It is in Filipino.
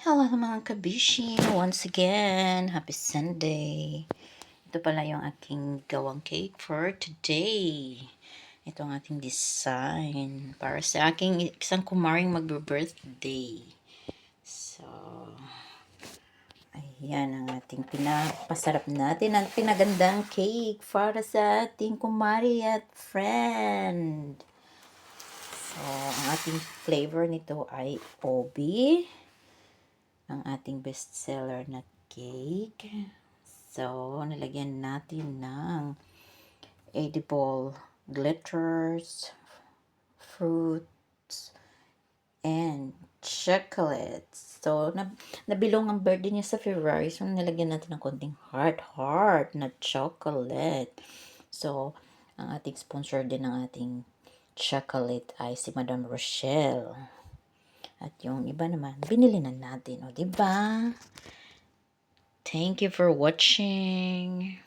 Hello mga kabishi! Once again, happy Sunday! Ito pala yung aking gawang cake for today. Ito ang ating design para sa aking isang kumaring magbe-birthday. So, ayan ang ating pinapasarap natin at pinagandang cake para sa ating kumari at friend. So, ang ating flavor nito ay obi. Ang ating bestseller na cake. So, nilagyan natin ng edible glitters, fruits, and chocolates. So, nabilong ang birthday niya sa February. So, nilagyan natin ng konting heart na chocolate. So, ang ating sponsor din ng ating chocolate ay si Madam Rochelle. At yung iba naman, binili na natin. O, diba? Thank you for watching.